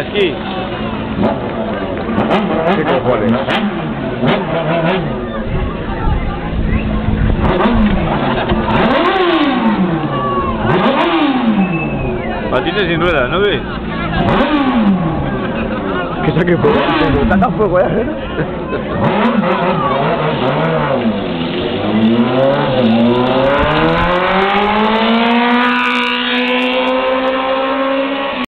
esquí. ¿Qué cojones? Patines sin ruedas, ¿no ves? Que saque fuego. Saca fuego, ¿eh?